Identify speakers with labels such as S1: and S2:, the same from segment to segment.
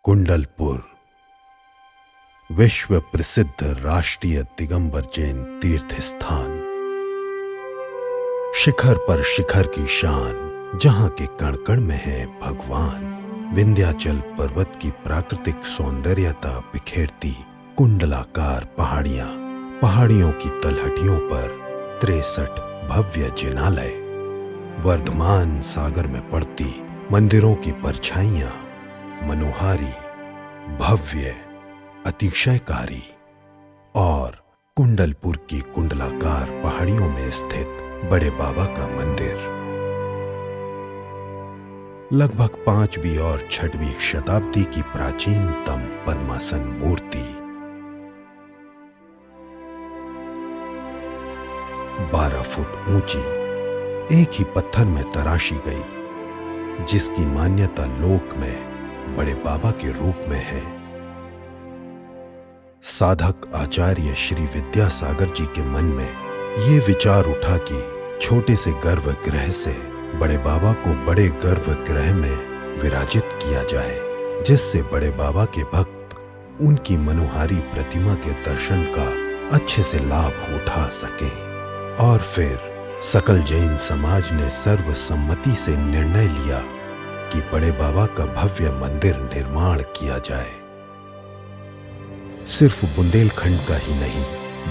S1: कुंडलपुर विश्व प्रसिद्ध राष्ट्रीय दिगंबर जैन तीर्थ स्थान। शिखर पर शिखर की शान, जहां के कण कण में है भगवान। विंध्याचल पर्वत की प्राकृतिक सौंदर्यता बिखेरती कुंडलाकार पहाड़ियां, पहाड़ियों की तलहटियों पर 63 भव्य जिनालय, वर्धमान सागर में पड़ती मंदिरों की परछाइयां, मनोहारी, भव्य, अतिशयकारी, और कुंडलपुर की कुंडलाकार पहाड़ियों में स्थित बड़े बाबा का मंदिर। लगभग 5वीं और 6वीं शताब्दी की प्राचीनतम पद्मासन मूर्ति, 12 फुट ऊंची, एक ही पत्थर में तराशी गई, जिसकी मान्यता लोक में बड़े बाबा के रूप में है। साधक आचार्य श्री विद्यासागर जी के मन में ये विचार उठा कि छोटे से गर्भगृह से बड़े बाबा को बड़े गर्भगृह में विराजित किया जाए, जिससे बड़े बाबा के भक्त उनकी मनोहारी प्रतिमा के दर्शन का अच्छे से लाभ उठा सके। और फिर सकल जैन समाज ने सर्वसम्मति से निर्णय लिया कि बड़े बाबा का भव्य मंदिर निर्माण किया जाए। सिर्फ बुंदेलखंड का ही नहीं,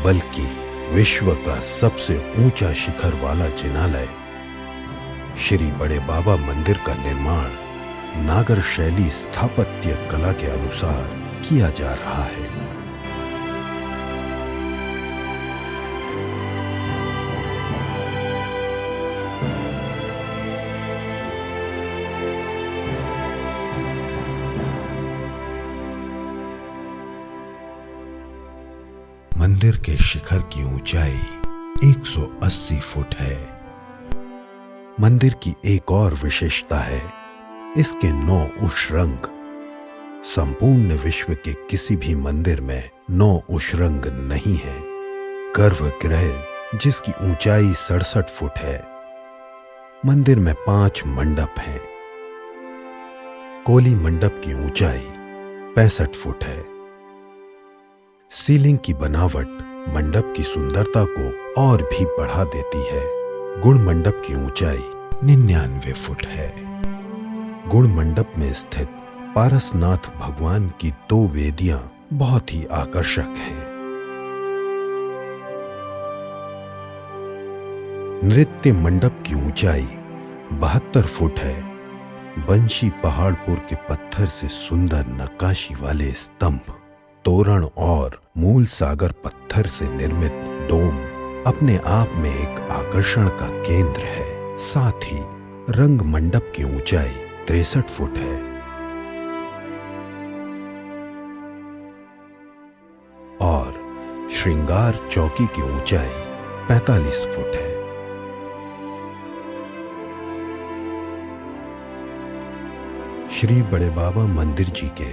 S1: बल्कि विश्व का सबसे ऊंचा शिखर वाला जिनालय श्री बड़े बाबा मंदिर का निर्माण नागर शैली स्थापत्य कला के अनुसार किया जा रहा है। मंदिर के शिखर की ऊंचाई 180 फुट है। मंदिर की एक और विशेषता है, इसके 9 उषरंग। संपूर्ण विश्व के किसी भी मंदिर में 9 उषरंग नहीं है। गर्भगृह, जिसकी ऊंचाई 67 फुट है। मंदिर में 5 मंडप हैं। कोली मंडप की ऊंचाई 65 फुट है। सीलिंग की बनावट मंडप की सुंदरता को और भी बढ़ा देती है। गुण मंडप की ऊंचाई 99 फुट है। गुण मंडप में स्थित पारसनाथ भगवान की 2 वेदियां बहुत ही आकर्षक हैं। नृत्य मंडप की ऊंचाई 72 फुट है। बंशी पहाड़पुर के पत्थर से सुंदर नक्काशी वाले स्तंभ, तोरण और मूल सागर पत्थर से निर्मित डोम अपने आप में एक आकर्षण का केंद्र है। साथ ही रंग मंडप की ऊंचाई 63 फुट है और श्रृंगार चौकी की ऊंचाई 45 फुट है। श्री बड़े बाबा मंदिर जी के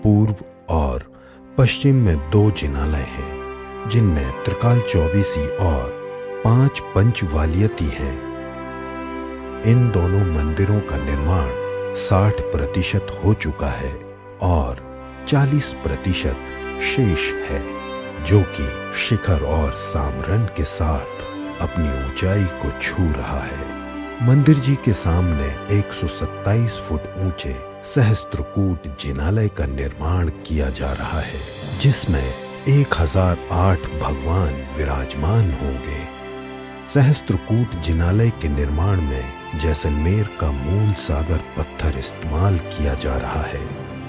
S1: पूर्व और पश्चिम में 2 जिनालय हैं, जिनमें त्रिकाल चौबीसी और 5 पंचवालियती हैं। इन दोनों मंदिरों का निर्माण 60% हो चुका है और 40% शेष है, जो कि शिखर और सामरन के साथ अपनी ऊंचाई को छू रहा है। मंदिर जी के सामने 127 फुट ऊंचे सहस्त्रकूट जिनालय का निर्माण किया जा रहा है, जिसमें 1008 भगवान विराजमान होंगे। सहस्त्रकूट जिनालय के निर्माण में जैसलमेर का मूल सागर पत्थर इस्तेमाल किया जा रहा है।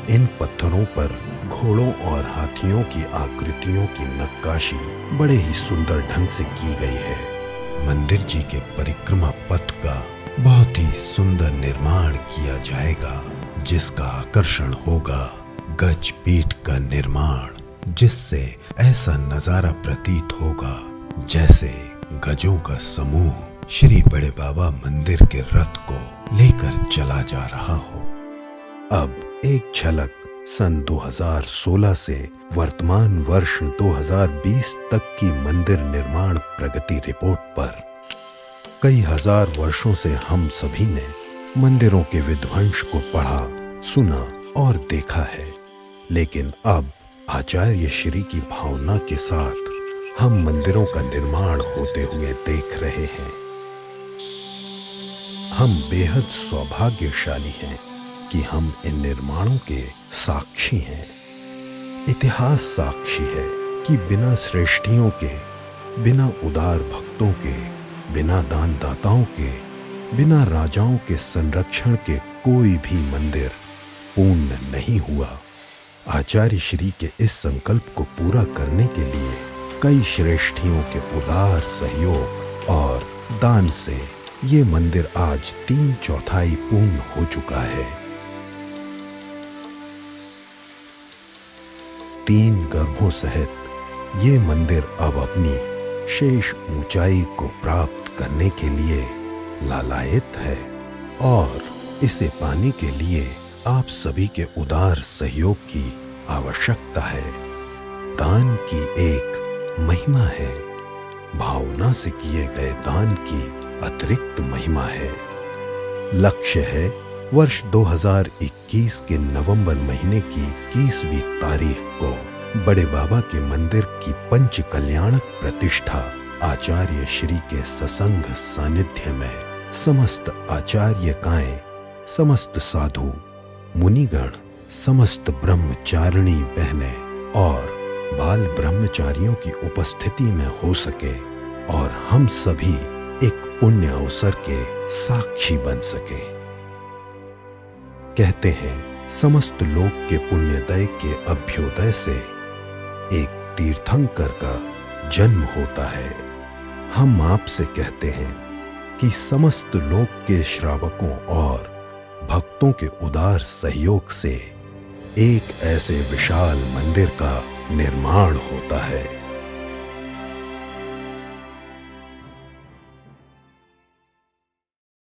S1: इन पत्थरों पर घोड़ों और हाथियों की आकृतियों की नक्काशी बड़े ही सुंदर ढंग से की गई है। मंदिर जी के परिक्रमा पथ का बहुत ही सुंदर निर्माण किया जाएगा, जिसका आकर्षण होगा गज पीठ का निर्माण, जिससे ऐसा नजारा प्रतीत होगा जैसे गजों का समूह श्री बड़े बाबा मंदिर के रथ को लेकर चला जा रहा हो। अब एक झलक सन 2016 से वर्तमान वर्ष 2020 तक की मंदिर निर्माण प्रगति रिपोर्ट पर। कई हजार वर्षों से हम सभी ने मंदिरों के विध्वंस को पढ़ा, सुना और देखा है, लेकिन अब आचार्य श्री की भावना के साथ हम मंदिरों का निर्माण होते हुए देख रहे हैं। हम बेहद सौभाग्यशाली हैं कि हम इन निर्माणों के साक्षी हैं। इतिहास साक्षी है कि बिना श्रेष्ठियों के, बिना उदार भक्तों के, बिना दानदाताओं के, बिना राजाओं के संरक्षण के कोई भी मंदिर पूर्ण नहीं हुआ। आचार्य श्री के इस संकल्प को पूरा करने के लिए कई श्रेष्ठियों के उदार सहयोग और दान से ये मंदिर आज 3/4 पूर्ण हो चुका है। 3 गर्भों सहित ये मंदिर अब अपनी शेष ऊंचाई को प्राप्त करने के लिए लालायित है और इसे पाने के लिए आप सभी के उदार सहयोग की आवश्यकता है। दान की एक महिमा है, भावना से किए गए दान की अतिरिक्त महिमा है। लक्ष्य है वर्ष 2021 के नवंबर महीने की 21वीं तारीख को बड़े बाबा के मंदिर की पंच कल्याणक प्रतिष्ठा आचार्य श्री के ससंग सानिध्य में समस्त आचार्यकाएं, समस्त साधु मुनिगण, समस्त ब्रह्मचारिणी बहनें और बाल ब्रह्मचारियों की उपस्थिति में हो सके और हम सभी एक पुण्य अवसर के साक्षी बन सके। कहते हैं समस्त लोक के पुण्योदय के अभ्युदय से एक तीर्थंकर का जन्म होता है। हम आपसे कहते हैं कि समस्त लोक के श्रावकों और भक्तों के उदार सहयोग से एक ऐसे विशाल मंदिर का निर्माण होता है